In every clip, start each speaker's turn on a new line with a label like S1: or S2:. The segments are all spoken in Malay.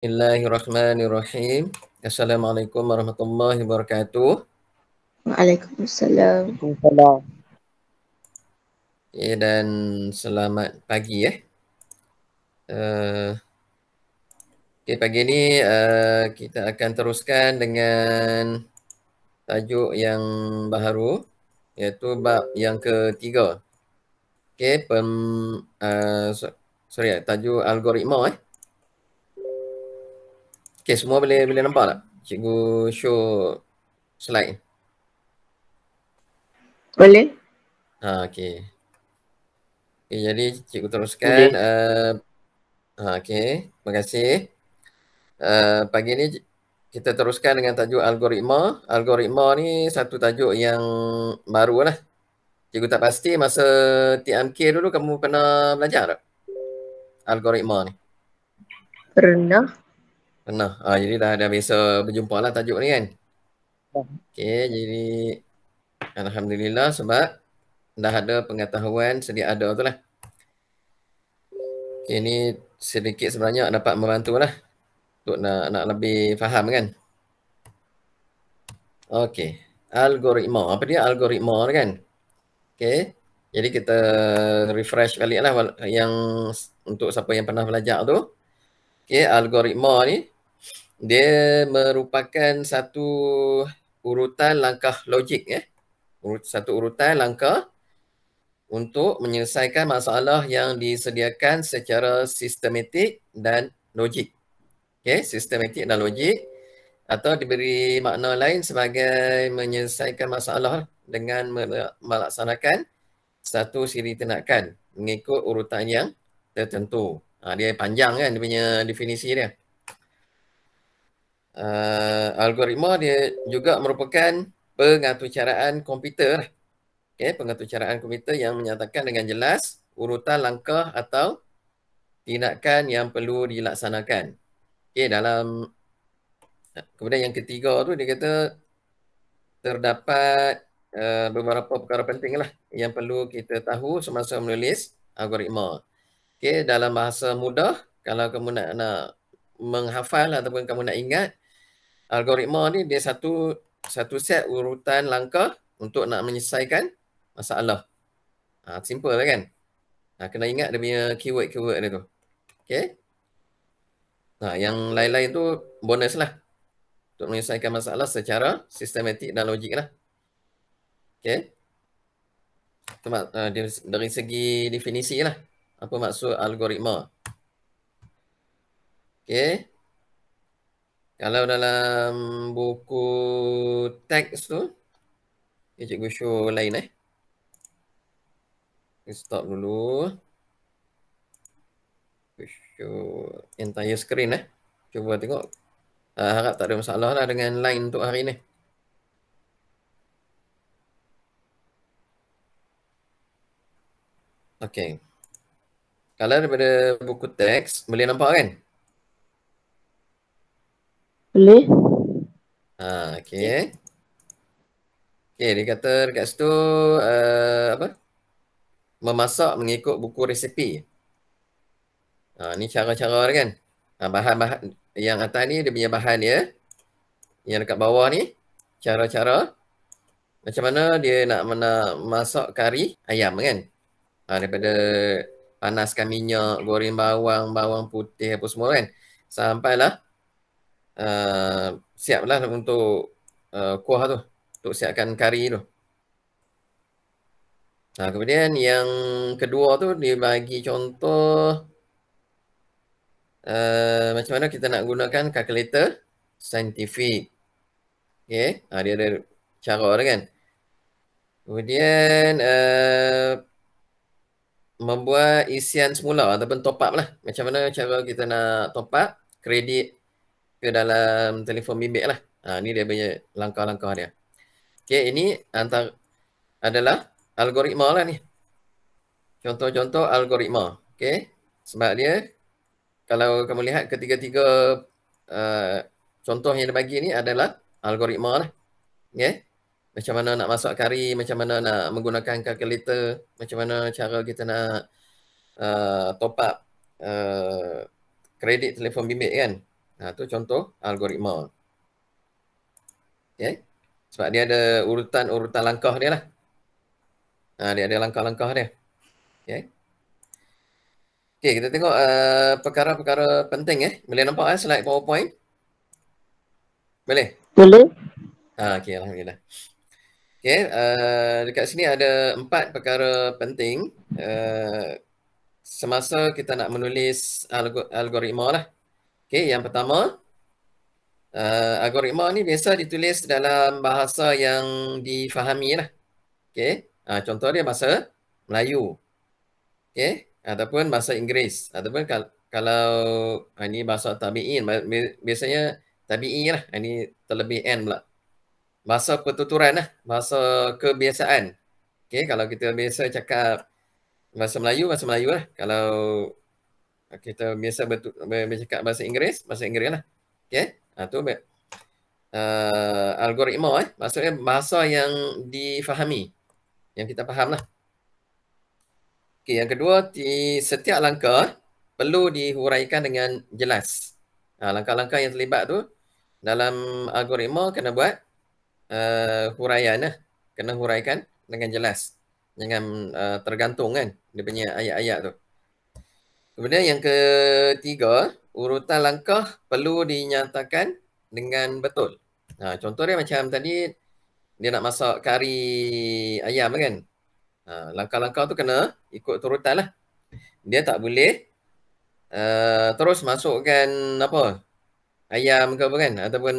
S1: Bismillahirrahmanirrahim. Assalamualaikum warahmatullahi wabarakatuh.
S2: Waalaikumsalam.
S3: Waalaikumsalam.
S1: Okay, dan selamat pagi Okay, pagi ni kita akan teruskan dengan tajuk yang baru, iaitu bab yang ketiga. Okay, tajuk algoritma Okay, semua boleh nampak tak? Cikgu show slide.
S2: Boleh?
S1: Okay. Okay, jadi cikgu teruskan. Okay, terima kasih. Pagi ni kita teruskan dengan tajuk algoritma. Algoritma ni satu tajuk yang baru lah. Cikgu tak pasti masa TMK dulu kamu pernah belajar tak? Algoritma ni.
S2: Pernah.
S1: Pernah. Jadi dah biasa berjumpa lah tajuk ni kan. Okay, jadi alhamdulillah sebab dah ada pengetahuan sedia ada tu lah. Okay, ni sedikit sebenarnya dapat membantu lah untuk nak lebih faham kan. Okay, algoritma. Apa dia algoritma ni kan? Okay, jadi kita refresh balik lah yang untuk siapa yang pernah belajar tu. Okay, algoritma ni dia merupakan satu urutan langkah logik satu urutan langkah untuk menyelesaikan masalah yang disediakan secara sistematik dan logik. Okay, sistematik dan logik atau diberi makna lain sebagai menyelesaikan masalah dengan melaksanakan satu siri tindakan mengikut urutan yang tertentu. Dia panjang kan dia punya definisi dia. Algoritma dia juga merupakan pengaturcaraan komputer. Okay, pengaturcaraan komputer yang menyatakan dengan jelas urutan langkah atau tindakan yang perlu dilaksanakan. Okay, kemudian yang ketiga tu dia kata terdapat beberapa perkara penting lah yang perlu kita tahu semasa menulis algoritma. Okay, dalam bahasa mudah, kalau kamu nak menghafal ataupun kamu nak ingat, algoritma ni dia satu set urutan langkah untuk nak menyelesaikan masalah. Simple lah kan? Kena ingat dia punya keyword dia tu. Okay. Yang lain-lain tu bonus lah untuk menyelesaikan masalah secara sistematik dan logik lah. Okay. Dari segi definisi lah. Apa maksud algoritma? Okay. Kalau dalam buku teks tu, cikgu show lain Stop dulu. Show entire screen Cuba tengok. Harap tak ada masalah lah dengan line untuk hari ni. Okay. Kalau daripada buku teks, boleh nampak kan?
S2: Boleh.
S1: Okay. Okay, dia kata dekat situ memasak mengikut buku resepi. Ni cara-cara dia kan. Bahan-bahan yang atas ni dia punya bahan dia. Yang dekat bawah ni cara-cara macam mana dia nak masak kari ayam kan. Daripada panaskan minyak, goreng bawang putih apa semua kan. Sampailah siaplah untuk kuah tu. Untuk siapkan kari tu. Kemudian yang kedua tu dia bagi contoh macam mana kita nak gunakan kalkulator saintifik. Okay. Dia ada cara dia kan. Kemudian membuat isian semula ataupun top up lah. Macam mana cara kita nak top up kredit ke dalam telefon bimbit lah. Ni dia punya langkah-langkah dia. Okay, ini adalah algoritma lah ni. Contoh-contoh algoritma. Okay. Sebab dia, kalau kamu lihat ketiga-tiga contoh yang dia bagi ni adalah algoritma lah. Okay. Macam mana nak masak kari, macam mana nak menggunakan kalkulator, macam mana cara kita nak top up kredit telefon bimbit kan. Tu contoh algoritma. Okay. Sebab dia ada urutan langkah dia lah. Dia ada langkah-langkah dia. Okay. Okay, kita tengok perkara-perkara penting. Boleh nampak slide PowerPoint? Boleh?
S2: Boleh?
S1: Okay, Alhamdulillah. Okay, dekat sini ada 4 perkara penting semasa kita nak menulis algoritma lah. Okay, yang pertama, algoritma ni biasa ditulis dalam bahasa yang difahami lah. Okay, contoh dia bahasa Melayu. Okay, ataupun bahasa Inggeris. Ataupun kalau ini bahasa tabi'in, biasanya tabi'i lah. Ini terlebih N pula. Bahasa pertuturan lah, bahasa kebiasaan. Okay, kalau kita biasa cakap bahasa Melayu lah. Kalau kita biasa bercakap bahasa Inggeris lah. Okay, tu algoritma maksudnya bahasa yang difahami, yang kita faham lah. Okay, yang kedua, setiap langkah perlu dihuraikan dengan jelas. Langkah-langkah yang terlibat tu dalam algoritma kena buat huraian lah. Kena huraikan dengan jelas. Jangan tergantung kan dia punya ayat-ayat tu. Kemudian yang ketiga, urutan langkah perlu dinyatakan dengan betul. Contoh dia macam tadi, dia nak masak kari ayam kan. Langkah-langkah tu kena ikut turutan lah. Dia tak boleh terus masukkan ayam ke apa kan, ataupun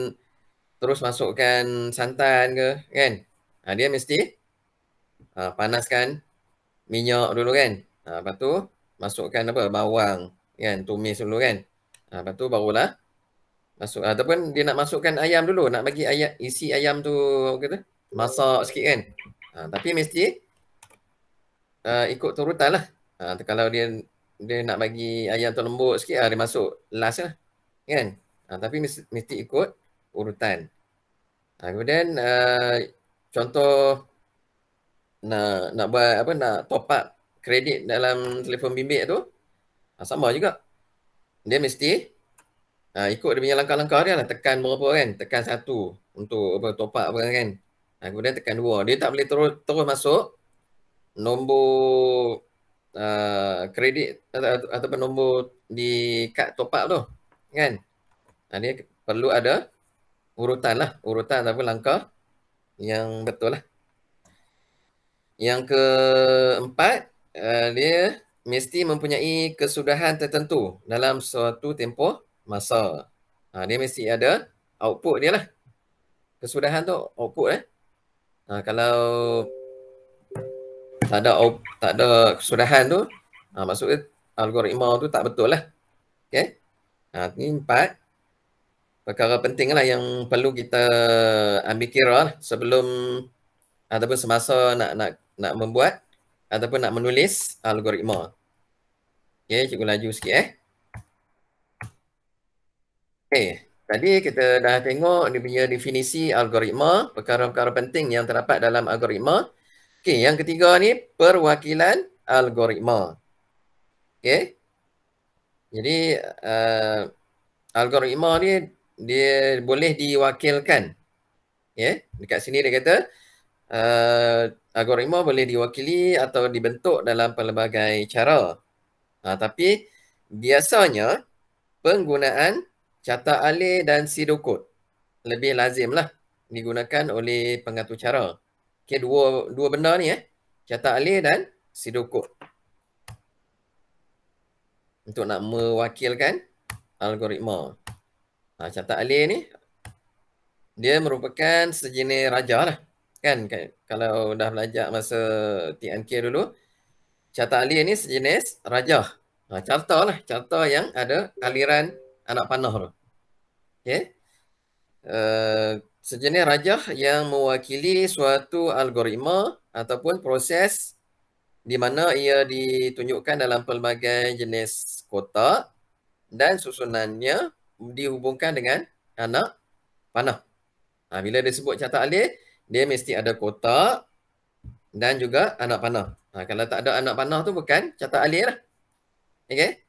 S1: terus masukkan santan ke kan. Dia mesti panaskan minyak dulu kan. Lepas tu masukkan bawang kan, tumis dulu kan. Lepas tu barulah masuk, ataupun dia nak masukkan ayam dulu, nak bagi isi ayam tu masak sikit kan. Tapi mesti ikut turutan lah. Kalau dia nak bagi ayam tu lembut sikit, dia masuk last lah kan. Tapi mesti ikut urutan. Kemudian contoh nak buat nak top up kredit dalam telefon bimbit tu, sama juga. Dia mesti ikut dia punya langkah-langkah dia lah. Tekan berapa kan, tekan 1 untuk top up kan. Kemudian tekan 2. Dia tak boleh terus masuk nombor kredit ataupun nombor di kad top up tu kan. Dia perlu ada urutan ataupun langkah yang betul lah. Yang keempat, dia mesti mempunyai kesudahan tertentu dalam suatu tempoh masa. Dia mesti ada output dia lah. Kesudahan tu output kalau tak ada kesudahan tu, maksudnya algoritma tu tak betul lah. Okay. Ini 4 perkara penting lah yang perlu kita ambil kira lah sebelum ataupun semasa nak membuat ataupun nak menulis algoritma. Okay, cikgu laju sikit Okay, tadi kita dah tengok dia punya definisi algoritma, perkara-perkara penting yang terdapat dalam algoritma. Okay, yang ketiga ni perwakilan algoritma. Okay. Jadi algoritma ni dia boleh diwakilkan. Okay. Dekat sini dia kata algoritma boleh diwakili atau dibentuk dalam pelbagai cara. Tapi biasanya penggunaan catak alih dan pseudocode lebih lazimlah digunakan oleh pengatur cara. Okay, dua benda ni catak alih dan pseudocode untuk nak mewakilkan algoritma. Catak alih ni dia merupakan sejenis raja lah. Kan kalau dah belajar masa TNK dulu, catak alih ni sejenis raja. Carta yang ada aliran anak panah tu. Okay. Sejenis raja yang mewakili suatu algoritma ataupun proses di mana ia ditunjukkan dalam pelbagai jenis kotak dan susunannya dihubungkan dengan anak panah. Bila dia sebut catak alih, dia mesti ada kotak dan juga anak panah. Kalau tak ada anak panah tu bukan catak alih lah. Okay.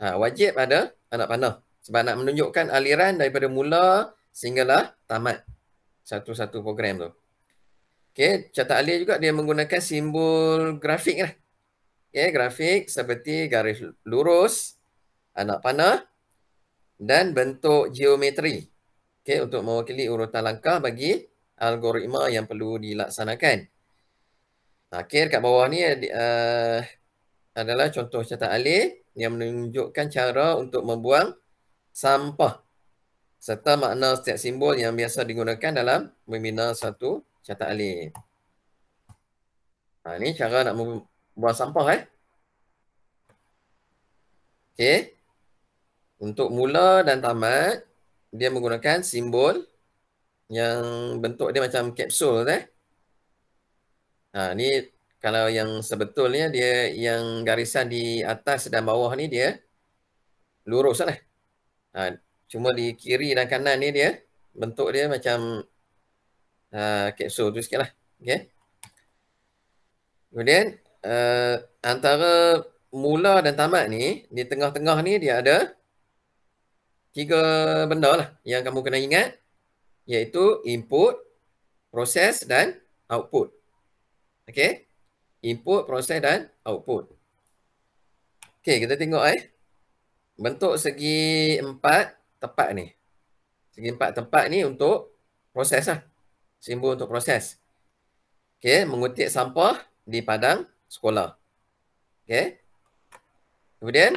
S1: Wajib ada anak panah. Sebab nak menunjukkan aliran daripada mula sehinggalah tamat satu-satu program tu. Okey, cetak alih juga dia menggunakan simbol grafik lah. Okey, grafik seperti garis lurus, anak panah dan bentuk geometri. Okey, untuk mewakili urutan langkah bagi algoritma yang perlu dilaksanakan. Okey, dekat bawah ni adalah contoh cetak alih yang menunjukkan cara untuk membuang sampah serta makna setiap simbol yang biasa digunakan dalam membina satu cetak alih. Ini cara nak membuang sampah. Okey. Untuk mula dan tamat, dia menggunakan simbol yang bentuk dia macam kapsul. Ni kalau yang sebetulnya dia yang garisan di atas dan bawah ni dia lurus lah. Cuma di kiri dan kanan ni dia bentuk dia macam kapsul tu sikit lah. Okay. Kemudian antara mula dan tamat ni, di tengah-tengah ni dia ada 3 benda lah yang kamu kena ingat, iaitu input, proses dan output. Okey. Input, proses dan output. Okey, kita tengok bentuk segi 4 tepat ni. Segi 4 tepat ni untuk proses lah. Simbol untuk proses. Okey, mengutip sampah di padang sekolah. Okey. Kemudian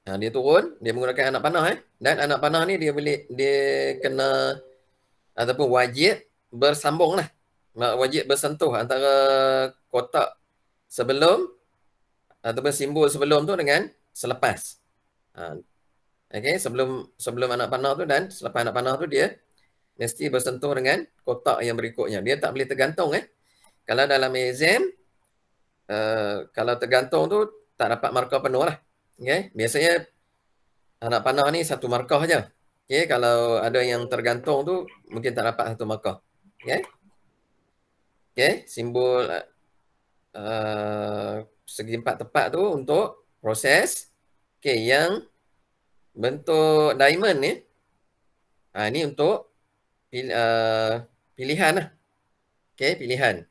S1: dia turun, dia menggunakan anak panah dan anak panah ni dia kena ataupun wajib bersambung lah. Wajib bersentuh antara kotak sebelum ataupun simbol sebelum tu dengan selepas. Okey, sebelum anak panah tu dan selepas anak panah tu dia mesti bersentuh dengan kotak yang berikutnya. Dia tak boleh tergantung. Kalau dalam exam, kalau tergantung tu tak dapat markah penuh lah. Okay? Biasanya anak panah ni 1 markah je. Okay? Kalau ada yang tergantung tu mungkin tak dapat 1 markah. Okay? Okay? Simbol segi 4 tepat tu untuk proses. Okay, yang bentuk diamond ni, ni untuk pilihan lah. Okay, pilihan.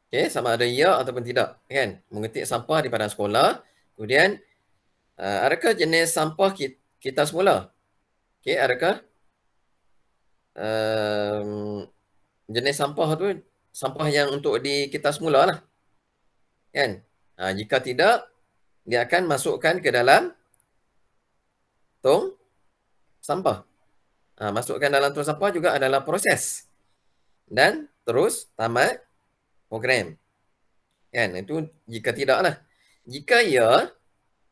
S1: Okay, sama ada ya ataupun tidak. Kan? Mengutip sampah di padang sekolah. Kemudian, adakah jenis sampah kita semula? Okay, adakah jenis sampah tu sampah yang untuk di kita semula lah. Kan? Jika tidak, dia akan masukkan ke dalam tong sampah. Masukkan dalam tong sampah juga adalah proses. Dan terus tamat program. Kan? Itu jika tidak lah. Jika ya,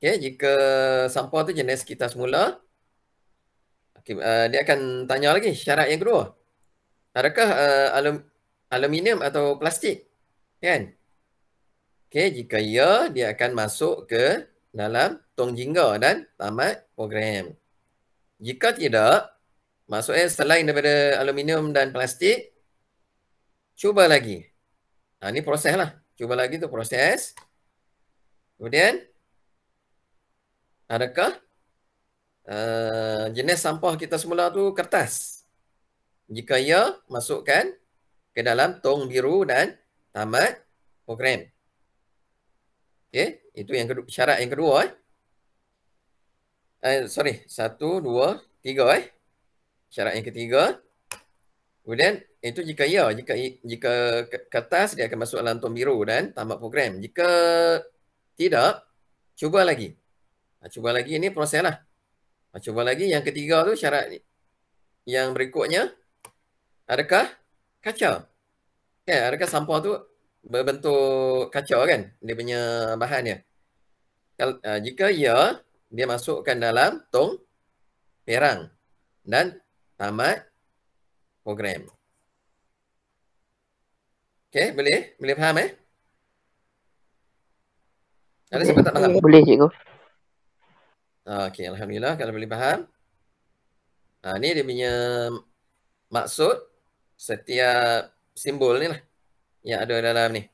S1: okay, jika sampah tu jenis kita semula, okay, dia akan tanya lagi syarat yang kedua. Adakah aluminium atau plastik? Kan? Okay, jika ya, dia akan masuk ke dalam tong jingga dan tamat program. Jika tidak, maksudnya selain daripada aluminium dan plastik, cuba lagi. Ini proses lah. Cuba lagi tu proses. Kemudian, adakah jenis sampah kita semula tu kertas? Jika ya, masukkan ke dalam tong biru dan tamat program. Okay, itu yang kedua, syarat yang kedua. 1, 2, 3. Syarat yang ketiga. Kemudian, itu jika ya, jika kertas dia akan masuk dalam tong biru dan tamat program. Jika tidak, cuba lagi. Cuba lagi, ini proses lah. Cuba lagi, yang ketiga tu syarat yang berikutnya. Adakah kaca? Okay, adakah sampah tu berbentuk kaca kan? Dia punya bahan dia. Jika ya, dia masukkan dalam tong perang dan tamat program. Okay, boleh faham Ada siapa tak faham?
S2: Boleh, cikgu.
S1: Okay, alhamdulillah kalau boleh faham. Ni dia punya maksud setiap simbol ni lah yang ada dalam ni.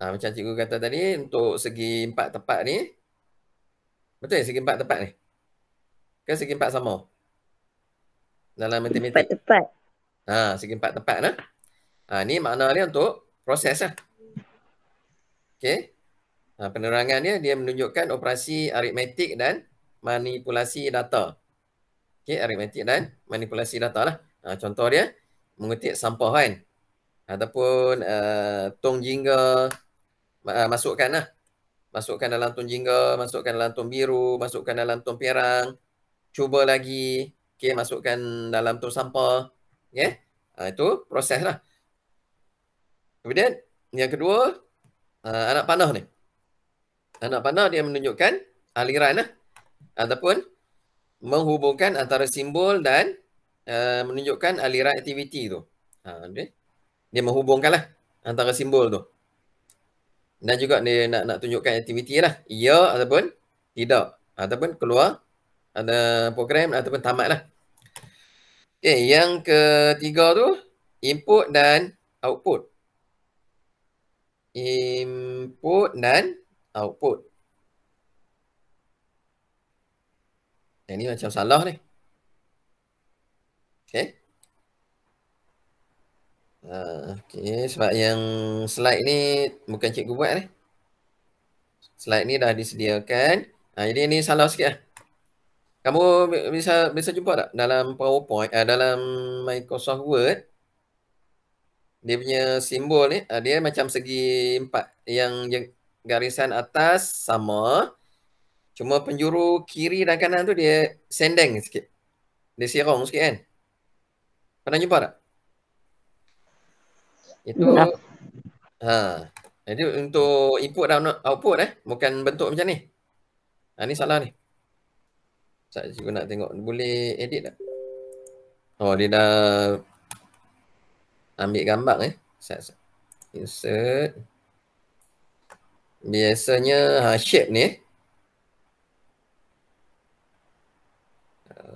S1: Macam cikgu kata tadi, untuk segi 4 tepat ni, Betul segi 4 tepat ni? Ke segi 4 sama? Dalam matematik.
S2: Tepat-tepat.
S1: Segi 4 tepat lah. Ni makna dia untuk proses lah. Okey. Penerangan dia menunjukkan operasi aritmetik dan manipulasi data. Okey, aritmetik dan manipulasi data lah. Contoh dia mengutip sampah kan. Ataupun tong jingga, masukkan lah. Masukkan dalam tong jingga, masukkan dalam tong biru, masukkan dalam tong pirang. Cuba lagi, okey, masukkan dalam tong sampah. Okey. Itu proses lah. Kemudian yang kedua, anak panah ni. Anak panah dia menunjukkan aliran lah. Ataupun menghubungkan antara simbol dan menunjukkan aliran aktiviti tu. Dia menghubungkan lah antara simbol tu. Dan juga dia nak tunjukkan aktiviti lah. Ya ataupun tidak. Ataupun keluar ada program ataupun tamat lah. Okay, yang ketiga tu input dan output. Input dan output. Yang ni macam salah ni. Okay. Okay, sebab yang slide ni bukan cikgu buat ni. Slide ni dah disediakan. Jadi ni salah sikit lah. Kamu bisa jumpa tak dalam PowerPoint, dalam Microsoft Word, dia punya simbol ni, dia macam segi 4. Yang garisan atas sama, cuma penjuru kiri dan kanan tu dia sendeng sikit. Dia sirong sikit kan. Pernah jumpa tak? Itu jadi untuk input dan output bukan bentuk macam ni. Ni salah ni. Sekejap cikgu nak tengok. Boleh edit tak? Oh, dia dah ambil gambar insert. Biasanya shape ni.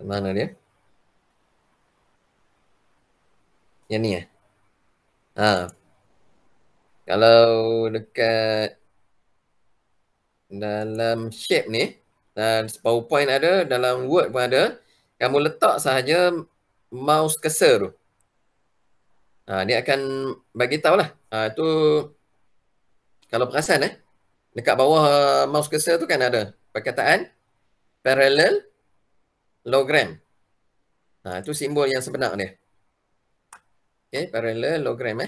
S1: Mana dia? Yang ni kalau dekat dalam shape ni, dan PowerPoint ada, dalam Word pun ada, kamu letak sahaja mouse cursor tu. Dia akan bagi tahu lah. Tu kalau perasan dekat bawah mouse cursor tu kan ada perkataan parallelogram. Itu simbol yang sebenar dia. Okay, parallelogram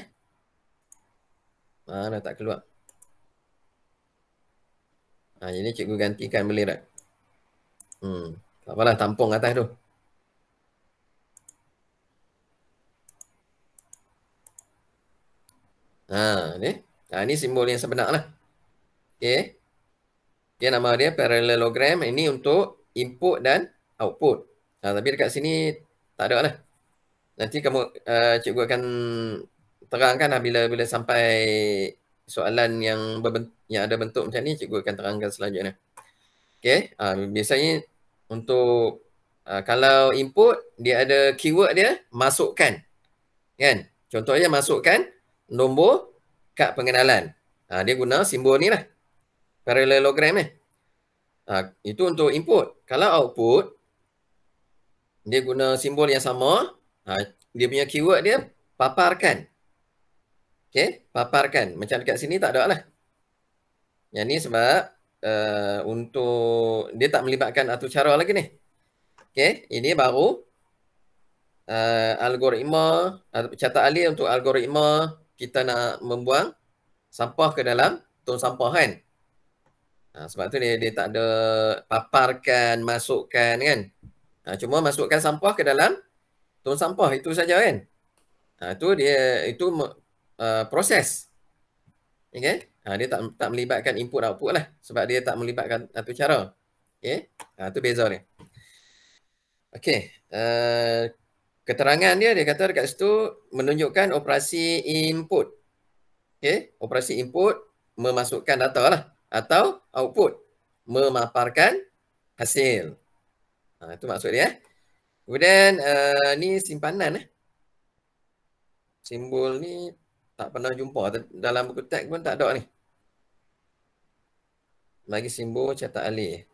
S1: Mana tak keluar. Jadi cikgu gantikan boleh tak? Tak apalah, tampung atas tu. Ni simbol yang sebenar lah. Okay. Okay, nama dia parallelogram. Ini untuk input dan output. Tapi dekat sini tak ada lah. Nanti kamu cikgu akan terangkan lah bila sampai soalan yang ada bentuk macam ni, cikgu akan terangkan selanjutnya. Okay. Biasanya untuk kalau input, dia ada keyword dia, masukkan. Kan? Contohnya masukkan nombor kad pengenalan. Dia guna simbol ni lah. Parallelogram ni. Itu untuk input. Kalau output, dia guna simbol yang sama. Dia punya keyword dia paparkan. Okay, paparkan. Macam dekat sini tak ada lah. Yang ni sebab untuk dia tak melibatkan atur cara lagi ni. Okay, ini baru algoritma, catat alih untuk algoritma kita nak membuang sampah ke dalam tong sampah kan. Sebab tu dia tak ada paparkan, masukkan kan. Cuma masukkan sampah ke dalam tong sampah, itu saja kan. Itu proses. Okay? Dia tak melibatkan input output lah. Sebab dia tak melibatkan atur cara. Okay? Itu beza dia. Okay. Keterangan dia kata dekat situ menunjukkan operasi input. Okay? Operasi input memasukkan data lah. Atau output memaparkan hasil. Itu maksud dia. Kemudian ni simpanan simbol ni tak pernah jumpa. Dalam buku teks pun tak ada ni. Lagi simbol catat alih.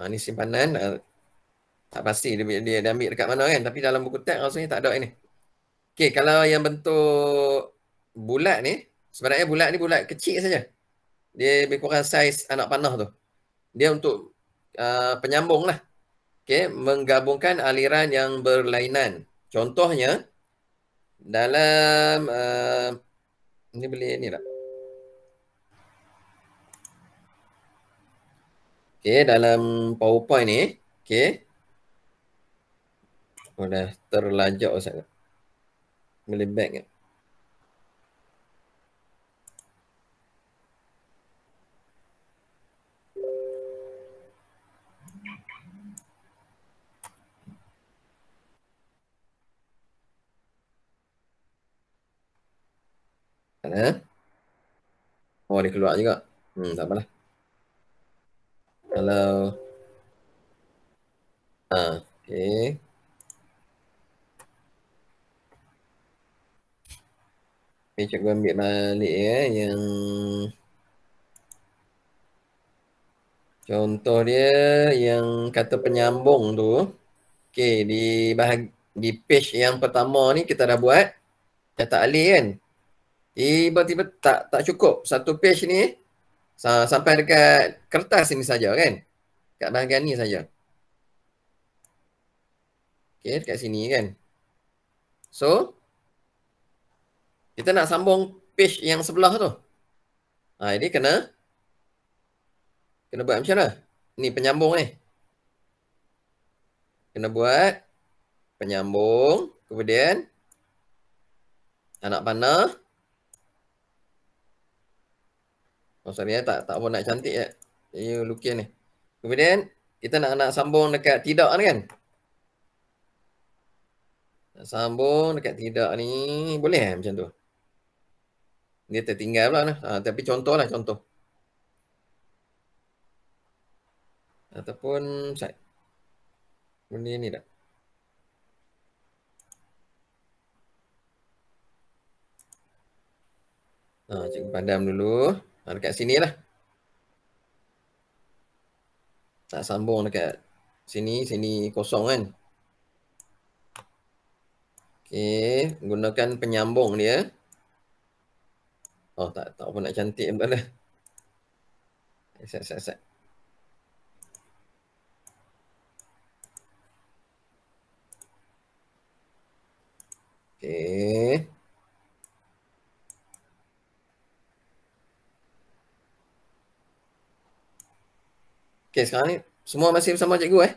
S1: Ni simpanan. Tak pasti dia ambil dekat mana kan. Tapi dalam buku teks rasanya tak ada ini. Okey, kalau yang bentuk bulat ni, sebenarnya bulat ni bulat kecil saja. Dia lebih kurang saiz anak panah tu. Dia untuk penyambung lah. Okey, menggabungkan aliran yang berlainan. Contohnya, dalam ni boleh ni tak? Okey, dalam PowerPoint ni, okey. Oh, dah terlajak sangat. Boleh back ke? Oh, dia keluar juga. Tak apalah. Kalau okey. Okay, cikgu ambil balik yang contoh dia yang kata penyambung tu. Okey, di page yang pertama ni kita dah buat catat alih kan. Tiba-tiba tak cukup satu page ni sampai dekat kertas ini saja kan. Kat bahagian ni saja. Okey, dekat sini kan. So, kita nak sambung page yang sebelah tu. Ini kena buat macam mana? Ni penyambung ni. Kena buat penyambung, kemudian anak panah. Oh, sorry tak apa nak cantik ya. Dia lukis ni. Kemudian kita nak sambung dekat tidak ni kan. Nak sambung dekat tidak ni boleh macam tu. Dia tertinggal pula lah. Tapi contoh lah contoh. Ataupun benda ni tak. Cikgu padam dulu. Dekat sini lah. Tak sambung dekat sini kosong kan. Okey, gunakan penyambung dia. Oh, tak apa nak cantik pun lah. Set. Okey. Okey, sekarang ni semua masih bersama cikgu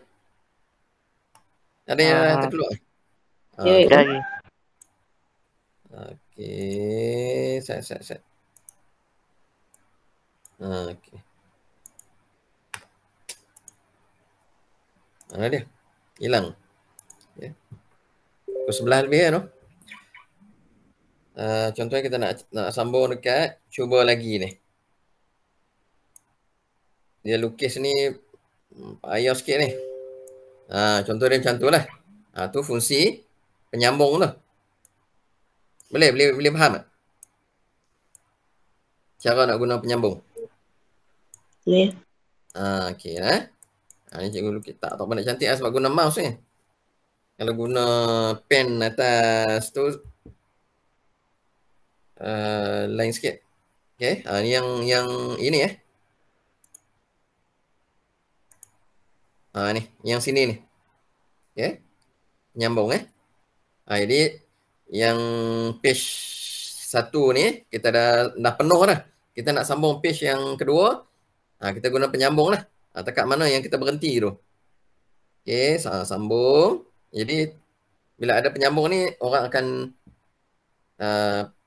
S1: Ada yang terkeluar?
S2: Ya,
S3: lagi.
S1: Okey, set. Okey. Mana dia? Hilang. Okay. Pukul 11 lebih kan tu? Contohnya kita nak sambung dekat cuba lagi ni. Dia lukis ni payah sikit ni. Contoh dia macam tu lah. Tu fungsi penyambung tu. Boleh faham tak? Cara nak guna penyambung.
S2: Boleh.
S1: Okey lah. Ni cikgu lukis tak apa nak cantik lah sebab guna mouse ni. Kalau guna pen atas tu lain sikit. Okey, ni yang ini ni, yang sini ni. Okey. Nyambung jadi yang page 1 ni kita dah penuh dah. Kita nak sambung page yang kedua. Kita guna penyambung lah. Dekat mana yang kita berhenti tu. Okey, sambung. Jadi bila ada penyambung ni orang akan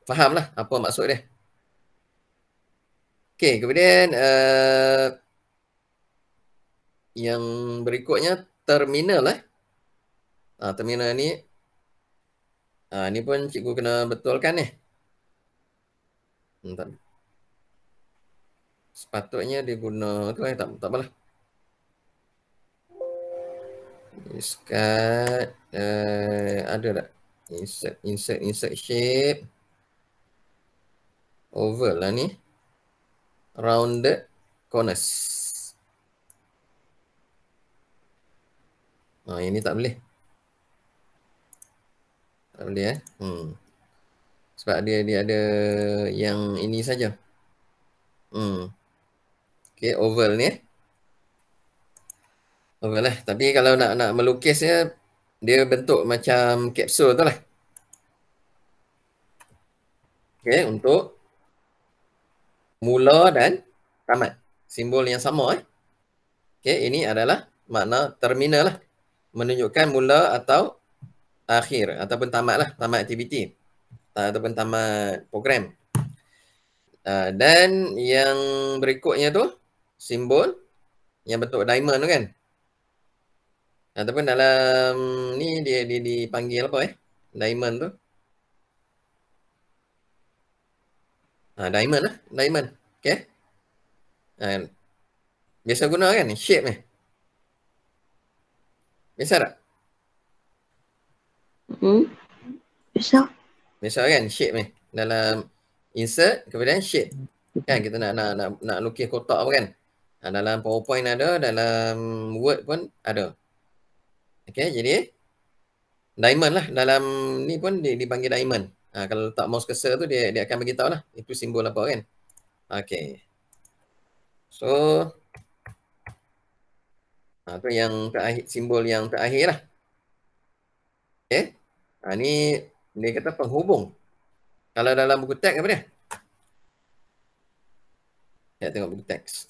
S1: faham lah apa maksud dia. Okey, kemudian yang berikutnya terminal terminal ni ni pun cikgu kena betulkan ni. Sepatutnya dia guna tu tak apalah. Iskat ada tak? Insert shape. Oval lah ni. Rounded corners. Ini tak boleh. Tak boleh sebab dia ada yang ini saja. Okey, oval ni. Oval lah. Tapi kalau nak melukisnya, dia bentuk macam kapsul tu lah. Okey, untuk mula dan tamat. Simbol yang sama Okey, ini adalah makna terminal lah. Menunjukkan mula atau akhir ataupun tamat lah, tamat aktiviti ataupun tamat program. Dan yang berikutnya tu simbol yang bentuk diamond tu kan. Ataupun dalam ni dia dipanggil apa diamond tu. Diamond lah, diamond. Okey. Biasa guna kan shape ni. Biasa tak?
S2: Biasa.
S1: Biasa kan shape ni. Dalam insert kemudian shape. Kan kita nak lukis kotak apa kan. Dalam PowerPoint ada, dalam Word pun ada. Okey, jadi diamond lah. Dalam ni pun dipanggil diamond. Kalau letak mouse cursor tu dia akan beritahu lah. Itu simbol apa kan. Okey. So, tu yang terakhir, simbol yang terakhir lah. Okey. Ni dia kata penghubung. Kalau dalam buku teks apa dia? Kita tengok buku teks.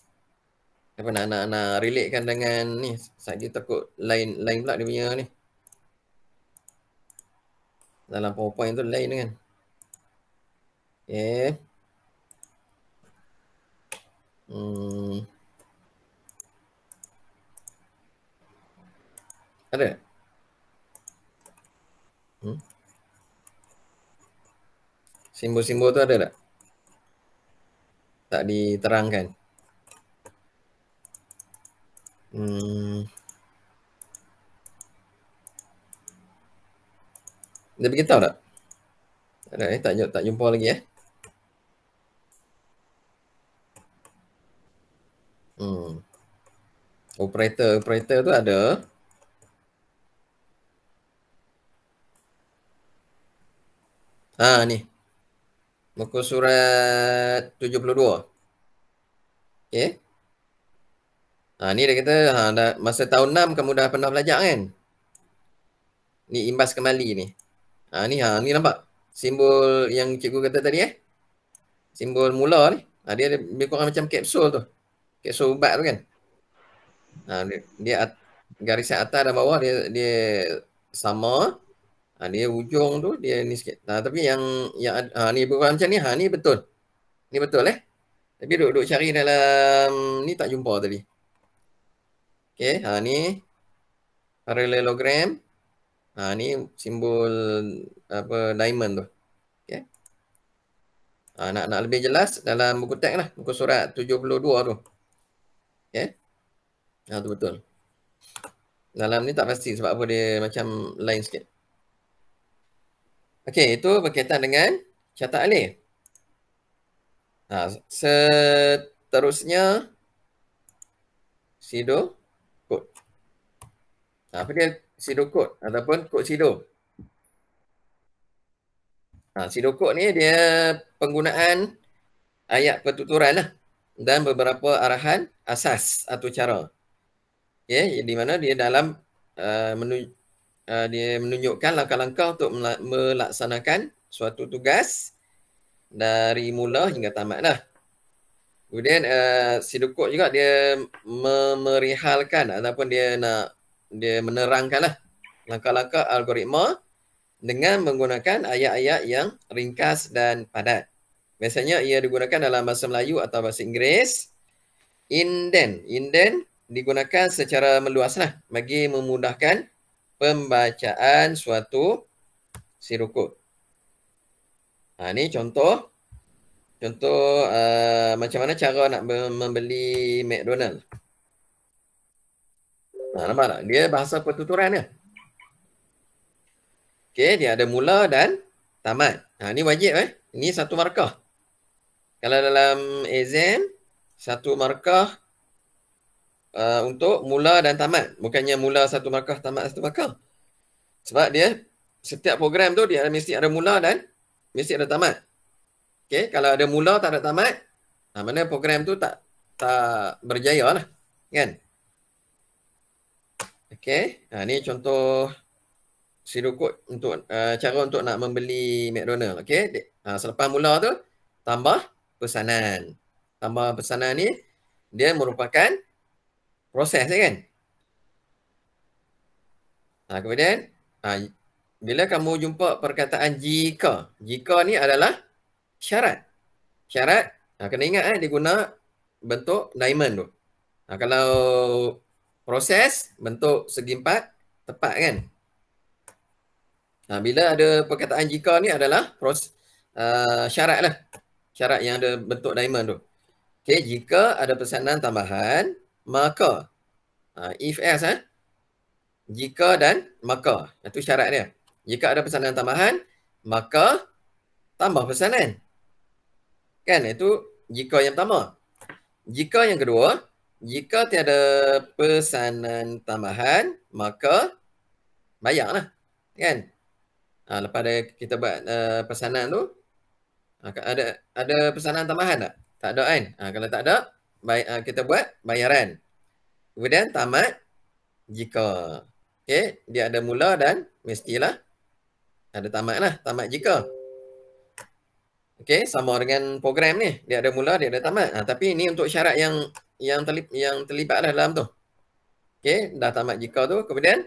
S1: Apa nak relatekan dengan ni. Saya takut lain pula dia punya ni. Dalam PowerPoint tu lain kan. Okey. Ada? Simbol-simbol tu ada tak? Tak diterangkan. Dia beritahu tak? Ada tak jumpa lagi Operator tu ada. Ni. Muka surat 72. Okey. Ni dia kata masa tahun 6 kamu dah pernah belajar kan? Ni imbas kembali ni. Ni nampak simbol yang cikgu kata tadi simbol mula ni. Dia lebih kurang macam kapsul tu. Kapsul ubat tu kan. Dia garisan atas dan bawah dia sama. Dia ujung tu dia ni sikit. Tapi yang ni bukan macam ni. Ni betul. Ni betul Tapi duk cari dalam ni tak jumpa tadi. Okey, ni parallelogram. Ni simbol apa diamond tu. Okey. Nak lebih jelas dalam buku teks lah, buku surat 72 tu. Okey. Tu betul. Dalam ni tak pasti sebab apa dia macam lain sikit. Okey, itu berkaitan dengan catat alih. Seterusnya pseudo code. Apa dia pseudo code ataupun kod pseudo? Pseudo code ni dia penggunaan ayat pertuturan lah dan beberapa arahan asas atau cara. Okey, di mana dia dalam dia menunjukkan langkah-langkah untuk melaksanakan suatu tugas dari mula hingga tamat lah. Kemudian pseudo code juga dia memerihalkan ataupun dia menerangkan lah langkah-langkah algoritma dengan menggunakan ayat-ayat yang ringkas dan padat. Biasanya ia digunakan dalam bahasa Melayu atau bahasa Inggeris. Indent digunakan secara meluas lah bagi memudahkan pembacaan suatu pseudo code. Ni contoh macam mana cara nak membeli McDonald. Nampak tak? Dia bahasa pertuturan dia. Okey, dia ada mula dan tamat. Ni wajib Ini satu markah. Kalau dalam exam, satu markah untuk mula dan tamat. Bukannya mula satu markah, tamat satu markah. Sebab dia setiap program tu dia mesti ada mula dan mesti ada tamat. Okey, kalau ada mula tak ada tamat, mana program tu tak berjaya lah. Kan? Okey, ni contoh pseudocode untuk cara untuk nak membeli McDonald. Okey, selepas mula tu tambah pesanan. Tambah pesanan ni dia merupakan proses kan. Kemudian bila kamu jumpa perkataan jika ni adalah syarat. Syarat kena ingat dia guna bentuk diamond tu. Kalau proses bentuk segi empat tepat kan. Bila ada perkataan jika ni adalah syarat lah. Syarat yang ada bentuk diamond tu. Okay, jika ada pesanan tambahan, maka if else jika dan maka. Itu syarat dia. Jika ada pesanan tambahan, maka tambah pesanan. Kan, itu jika yang pertama. Jika yang kedua, jika tiada pesanan tambahan, maka bayarlah. Kan? Lepas kita buat pesanan tu, ada pesanan tambahan tak? Tak ada kan? Kalau tak ada, kita buat bayaran. Kemudian tamat jika. Okay, dia ada mula dan mestilah ada tamat lah. Tamat jika. Okay, sama dengan program ni. Dia ada mula, dia ada tamat. Tapi ini untuk syarat yang terlibat lah dalam tu. Okay, dah tamat jika tu. Kemudian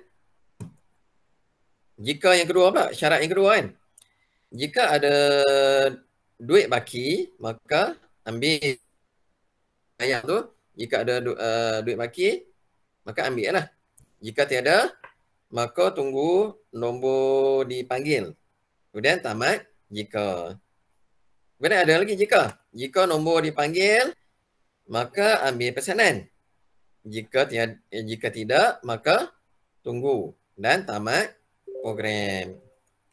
S1: jika yang kedua pula, syarat yang kedua kan. Jika ada duit baki, maka ambil ayat tu. Jika ada duit baki, maka ambil lah. Jika tiada, maka tunggu nombor dipanggil. Kemudian tamat jika. Kemudian ada lagi jika. Jika nombor dipanggil, maka ambil pesanan. Jika tidak, maka tunggu. Dan tamat program.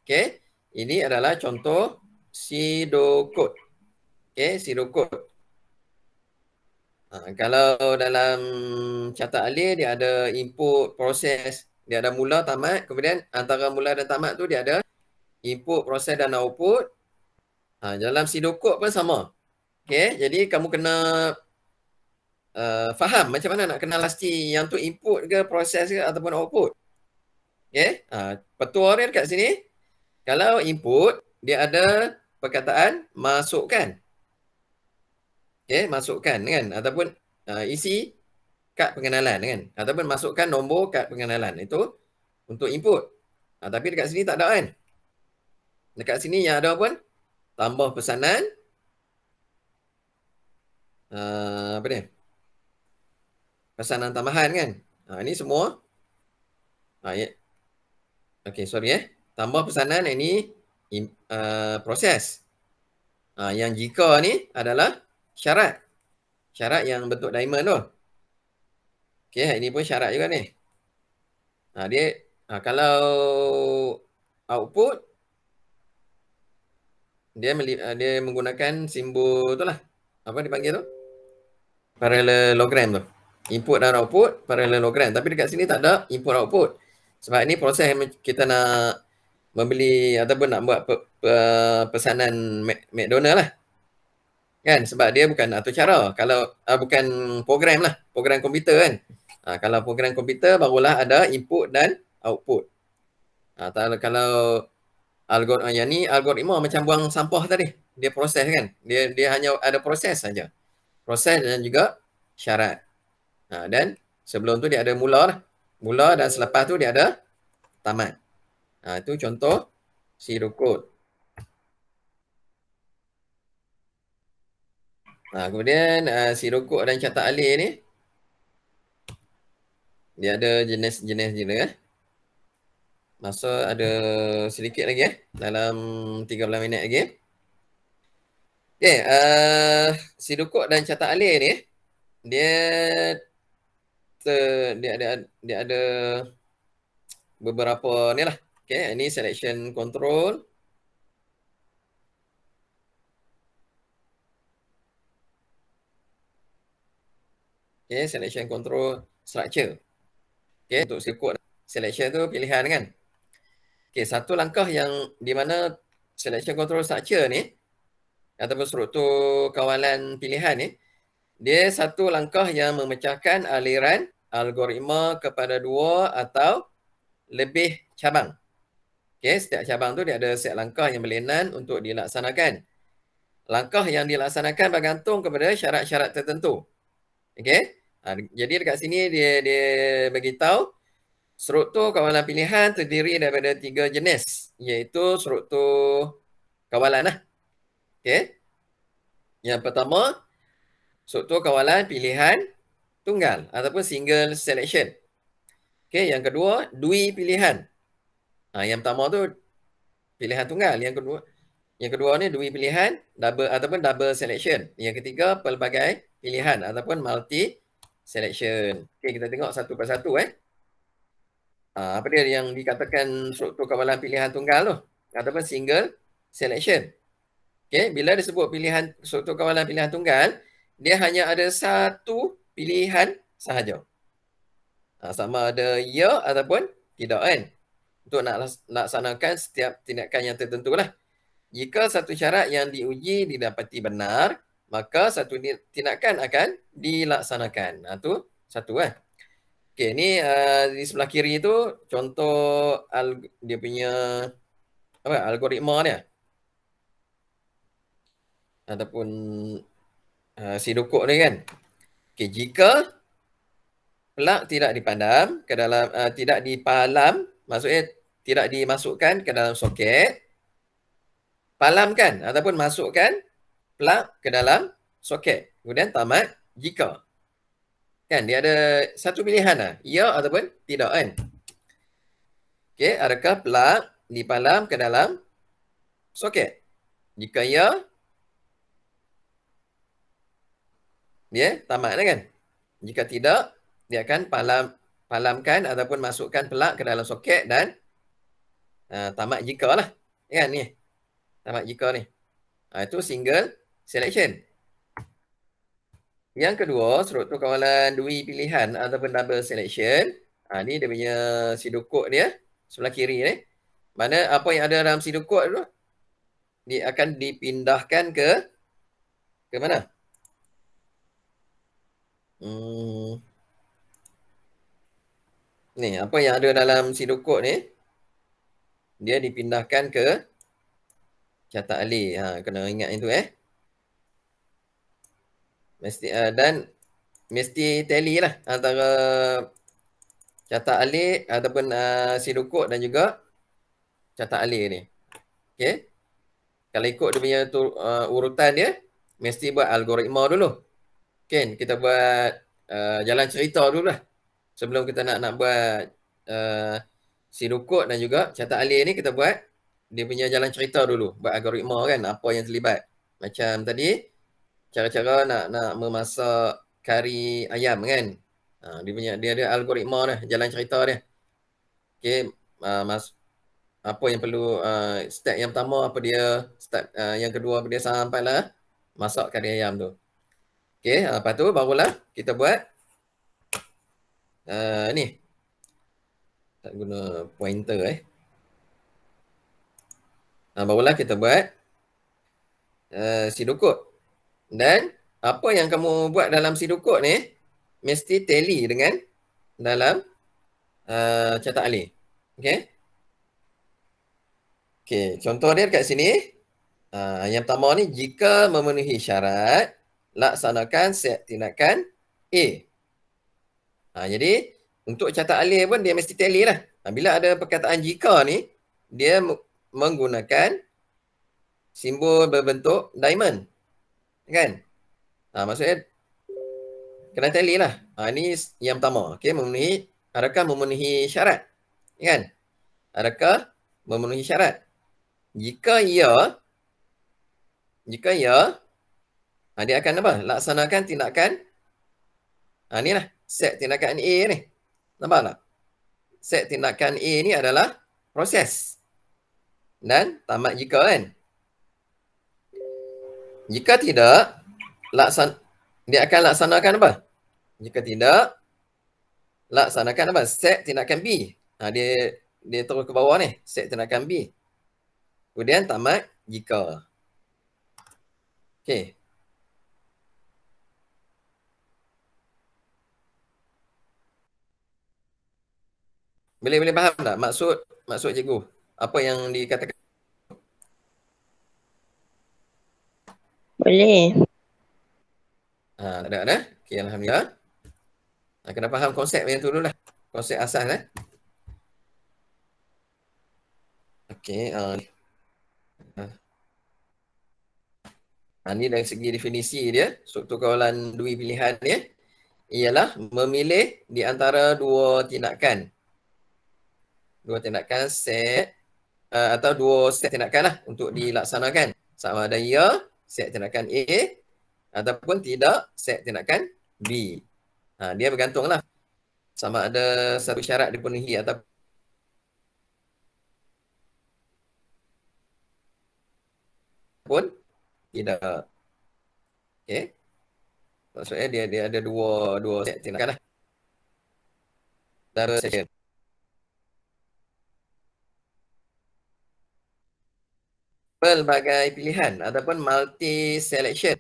S1: Okey, ini adalah contoh pseudocode. Okey, pseudocode. Kalau dalam catat alih dia ada input, proses, dia ada mula, tamat. Kemudian antara mula dan tamat tu dia ada input, proses dan output. Dalam pseudocode pun sama. Okey, jadi kamu kena faham macam mana nak kenal pasti yang tu input ke, proses ke ataupun output. Okey, petua dia dekat sini. Kalau input, dia ada perkataan masukkan. Okey, masukkan kan. Ataupun isi kad pengenalan kan. Ataupun masukkan nombor kad pengenalan. Itu untuk input. Tapi dekat sini tak ada kan. Dekat sini yang ada pun tambah pesanan. Apa ni? Pesanan tambahan kan. Ini semua. Ya. Okey, sorry tambah pesanan ini proses. Yang jika ni adalah syarat. Syarat yang bentuk diamond tu. Okey, ini pun syarat juga ni. Dia kalau output dia menggunakan simbol tu lah. Apa dipanggil tu? Parallelogram tu. Input dan output parallelogram. Tapi dekat sini tak ada input output. Sebab ini proses kita nak membeli ataupun nak buat pesanan McDonald lah. Kan? Sebab dia bukan atur cara. Kalau bukan program lah. Program komputer kan. Kalau program komputer barulah ada input dan output. Kalau yang ni algoritma macam buang sampah tadi. Dia proses kan. Dia hanya ada proses saja. Proses dan juga syarat. Dan sebelum tu dia ada mula lah. Mula dan selepas tu dia ada tamat. Itu contoh pseudocode. Kemudian pseudocode dan catat alih ni dia ada jenis-jenis juga. Masa ada sedikit lagi dalam 13 minit lagi. Okey, pseudocode dan catat alih ni dia ada beberapa ni lah. Okey, ini selection control. Okay, selection control structure. Okay, untuk sirkuit selection tu pilihan kan. Okay, satu langkah yang di mana selection control structure ni ataupun struktur kawalan pilihan ni, dia satu langkah yang memecahkan aliran algoritma kepada 2 atau lebih cabang. Okay, setiap cabang tu dia ada set langkah yang berlainan untuk dilaksanakan. Langkah yang dilaksanakan bergantung kepada syarat-syarat tertentu. Okay, jadi dekat sini dia beritahu struktur kawalan pilihan terdiri daripada 3 jenis, iaitu struktur kawalan lah. Okay. Yang pertama, struktur kawalan pilihan tunggal ataupun single selection. Okay, yang kedua, dui pilihan. Yang pertama tu pilihan tunggal, yang kedua ni dui pilihan ataupun double selection. Yang ketiga, pelbagai pilihan ataupun multi selection. Okay, kita tengok satu persatu apa dia yang dikatakan struktur kawalan pilihan tunggal tu ataupun single selection. Okay, bila disebut pilihan struktur kawalan pilihan tunggal, dia hanya ada satu pilihan sahaja. Sama ada ya ataupun tidak kan. Untuk nak laksanakan setiap tindakan yang tertentu lah. Jika satu syarat yang diuji didapati benar, maka satu tindakan akan dilaksanakan. Tu satu kan. Okay, ni di sebelah kiri tu contoh dia punya algoritma dia. Ataupun si dukuk ni kan. Okay, jika plug tidak dipadam ke dalam tidak dipalam, maksudnya tidak dimasukkan ke dalam soket, palamkan ataupun masukkan plug ke dalam soket. Kemudian tamat jika. Kan dia ada satu pilihan lah, ya ataupun tidak kan. Okey, adakah plug dipalam ke dalam soket? Jika ya, dia tamat kan. Jika tidak, dia akan palamkan ataupun masukkan plug ke dalam soket dan tamat jika lah. Kan ni. Tamat jika ni. Itu single selection. Yang kedua, struktur kawalan dui pilihan ataupun double selection. Ni dia punya sidukuk dia sebelah kiri ni. Mana apa yang ada dalam sidukuk tu dia akan dipindahkan ke mana? Ni apa yang ada dalam sidukuk ni dia dipindahkan ke catat alih. Kena ingat itu mesti dan mesti tally lah antara catat alih ataupun sidukuk dan juga catat alih ni. Okey. Kalau ikut dia punya urutan dia, mesti buat algoritma dulu. Okey, kita buat jalan cerita dulu lah. Sebelum kita nak buat sidukuk dan juga catat alih ni, kita buat dia punya jalan cerita dulu. Buat algoritma kan, apa yang terlibat. Macam tadi, cara-cara nak memasak kari ayam kan. Dia ada algoritma dah, jalan cerita dia. Okey, apa yang perlu step yang pertama apa dia, step yang kedua apa dia sampailah masak kari ayam tu. Okey, lepas tu barulah kita buat ni. Tak guna pointer barulah kita buat sidukuk. Dan apa yang kamu buat dalam sidukuk ni mesti tally dengan dalam catat alih. Okey. Okey, contoh dia dekat sini. Yang pertama ni, jika memenuhi syarat, laksanakan set tindakan A. Jadi, untuk catat alih pun dia mesti tally lah. Bila ada perkataan jika ni, dia menggunakan simbol berbentuk diamond. Kan? Maksudnya, kena tally lah. Ini yang pertama. Okey, adakah memenuhi syarat? Kan? Adakah memenuhi syarat? Jika ya, dia akan apa? Laksanakan tindakan. Ni lah, set tindakan A ni. Nampak tak? Set tindakan A ni adalah proses. Dan tamat jika kan. Jika tidak, dia akan laksanakan apa? Jika tidak, laksanakan apa? Set tindakan B. Dia terus ke bawah ni. Set tindakan B. Kemudian tamat jika. Okey. Boleh faham tak maksud cikgu? Apa yang dikatakan?
S2: Boleh.
S1: Tak ada. Okey, alhamdulillah. Kena faham konsep yang tu dulu lah. Konsep asas Okey, ni dari segi definisi dia, struktur kawalan dui pilihan dia ialah memilih di antara dua tindakan. Dua tindakan set atau dua set tindakan lah untuk dilaksanakan. Sama ada ya, set tindakan A ataupun tidak, set tindakan B. Dia bergantunglah sama ada satu syarat dipenuhi ataupun tidak. Okey. Maksudnya dia ada dua set tindakan lah. Double selection. Pelbagai pilihan ataupun multi selection.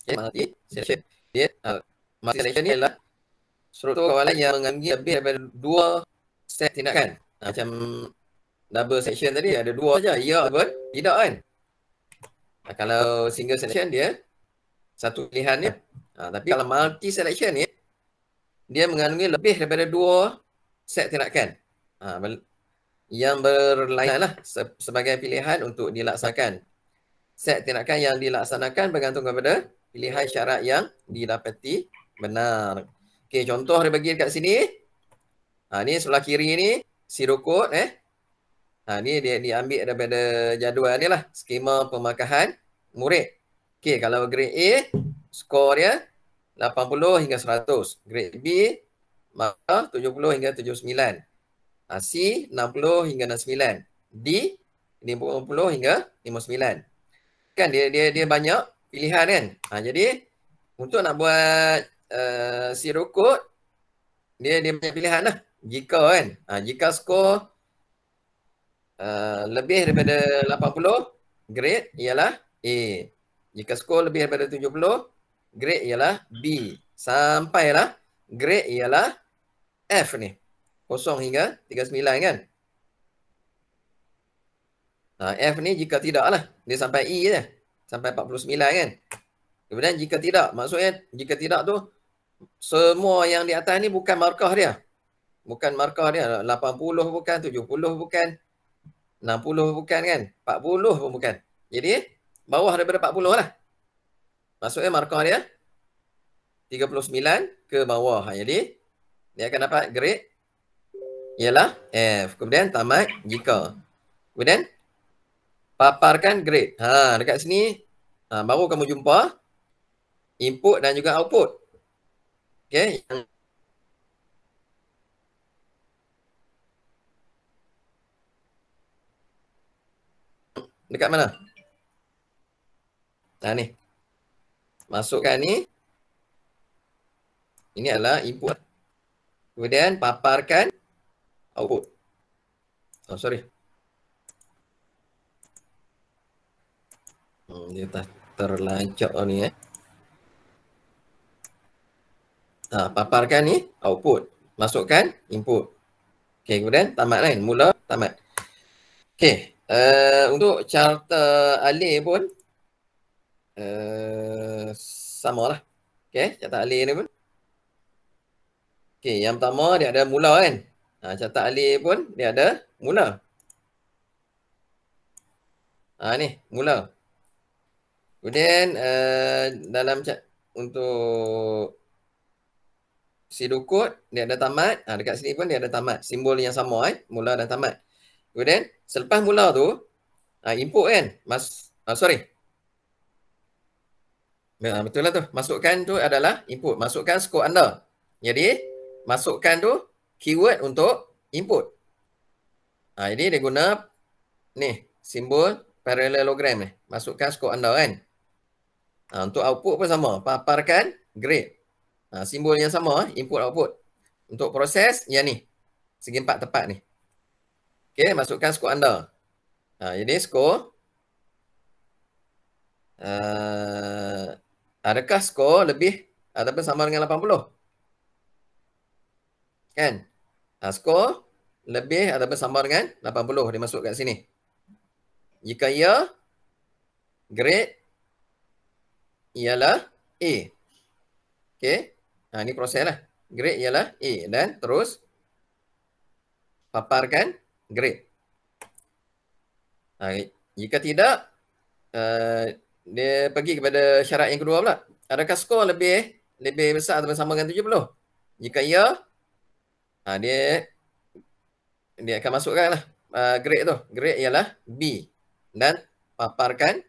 S1: Okay, multi selection. Multi selection ni adalah struktur kawalan yang mengambil lebih daripada dua set tindakan. Macam double selection tadi ada dua saja, ya ataupun tidak kan. Kalau single selection dia satu pilihan dia. Tapi kalau multi selection ni dia mengandungi lebih daripada dua set tindakan. Yang berlainan lah sebagai pilihan untuk dilaksanakan. Set tindakan yang dilaksanakan bergantung kepada pilihan syarat yang didapati benar. Okey, contoh dia bagi dekat sini. Ni sebelah kiri ni zero code ni dia diambil daripada jadual ni lah, skema pemakahan murid. Okey, kalau grade A skor dia 80 hingga 100. Grade B maka 70 hingga 79. C 60 hingga 69. D 50 hingga 59. Kan dia banyak pilihan kan. Jadi untuk nak buat zero code dia banyak pilihan lah. Jika kan, jika skor lebih daripada 80, grade ialah A. Jika skor lebih daripada 70, grade ialah B. Sampailah grade ialah F ni. 0 hingga 39 kan. F ni jika tidak lah. Dia sampai E je. Sampai 49 kan. Kemudian jika tidak. Maksudnya jika tidak tu semua yang di atas ni bukan markah dia. Bukan markah dia. 80 bukan. 70 bukan. 60 bukan kan. 40 pun bukan. Jadi bawah daripada 40 lah. Maksudnya markah dia 39 ke bawah. Jadi dia akan dapat grade ialah F. Kemudian tamat jika. Kemudian paparkan grade. Dekat sini baru kamu jumpa input dan juga output. Okey. Dekat mana? Ni. Masukkan ni. Ini adalah input. Kemudian paparkan output. Sorry. Dia tak terlancak ni paparkan ni output. Masukkan input. Okey, kemudian tamat kan? Mula tamat. Okey, untuk carta alih pun samalah. Okey, carta alih ni pun. Okey, yang pertama dia ada mula kan? Carta alih pun dia ada mula. Ni, mula. Kemudian dalam untuk pseudocode dia ada tamat. Dekat sini pun dia ada tamat. Simbol yang sama mula dan tamat. Kemudian selepas mula tu input kan? Sorry. Betul lah tu. Masukkan tu adalah input. Masukkan skor anda. Jadi masukkan tu keyword untuk input. Jadi dia guna ni simbol parallelogram ni. Masukkan skor anda kan. Untuk output pun sama. Paparkan grade. Simbol yang sama, input output. Untuk proses yang ni, segi 4 tepat ni. Okey, masukkan skor anda. Jadi skor adakah skor lebih ataupun sama dengan 80? Kan? Skor lebih ataupun sama dengan 80 dia masuk kat sini. Jika ya, grade ialah A. Okey. Ini proses lah. Grade ialah A dan terus paparkan grade. Jika tidak, dia pergi kepada syarat yang kedua pula. Adakah skor lebih besar atau sama dengan 70? Jika ya, dia akan masukkan lah grade tu. Grade ialah B dan paparkan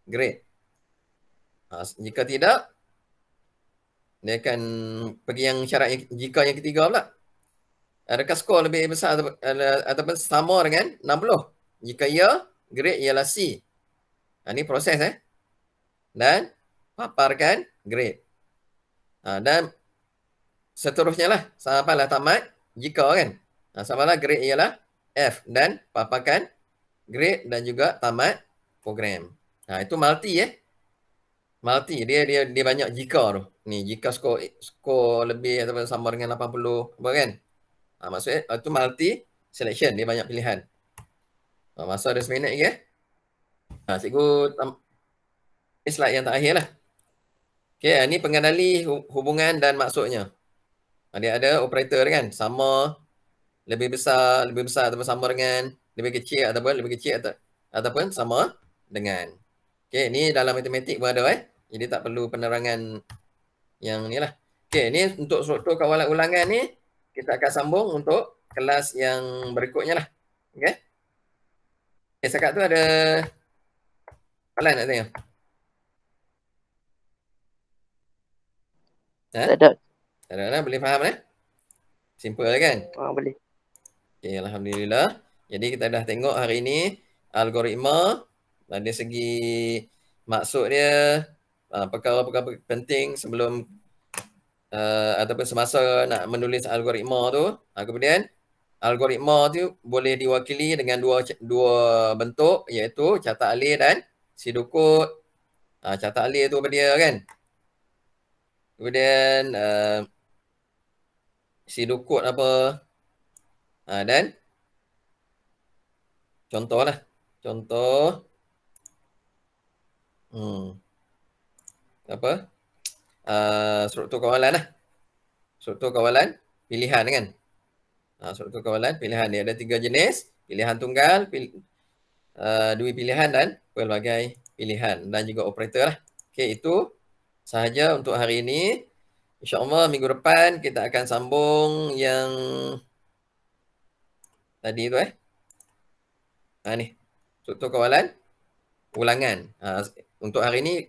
S1: grade. Jika tidak, dia akan pergi yang syarat jika yang ketiga pula. Adakah skor lebih besar ataupun sama dengan 60? Jika ya, grade ialah C. Ini proses dan paparkan grade. Dan seterusnya lah sampailah tamat jika kan. Sampailah grade ialah F dan paparkan grade dan juga tamat program. Itu multi multi dia banyak jika tu. Ni jika skor lebih ataupun sama dengan 80 apa kan. Maksudnya itu multi selection, dia banyak pilihan. Masa ada seminit lagi cikgu slide yang terakhir lah. Okey, ni pengendali hubungan dan maksudnya. Dia ada operator kan, sama, lebih besar ataupun sama dengan, lebih kecil ataupun sama dengan. Okey, ni dalam matematik pun ada jadi tak perlu penerangan yang ni lah. Okey, ni untuk struktur kawalan ulangan ni kita akan sambung untuk kelas yang berikutnya lah. Okey. Setakat tu ada soalan nak tanya?
S2: Tak ada.
S1: Tak ada, boleh faham Simple kan?
S2: Boleh.
S1: Okay, alhamdulillah. Jadi kita dah tengok hari ni algoritma dari segi maksud dia, perkara-perkara penting sebelum ataupun semasa nak menulis algoritma tu. Kemudian algoritma tu boleh diwakili dengan dua bentuk, iaitu catat alih dan sidukut. Catat alih tu apa dia kan? Kemudian sidukut apa? Dan contoh lah. Contoh apa? Struktur kawalan lah. Struktur kawalan pilihan kan? Struktur kawalan pilihan dia ada 3 jenis. Pilihan tunggal, dua pilihan dan pelbagai pilihan dan juga operator lah. Okey, itu sahaja untuk hari ini. InsyaAllah minggu depan kita akan sambung yang tadi tu ni. Struktur kawalan ulangan. Untuk hari ini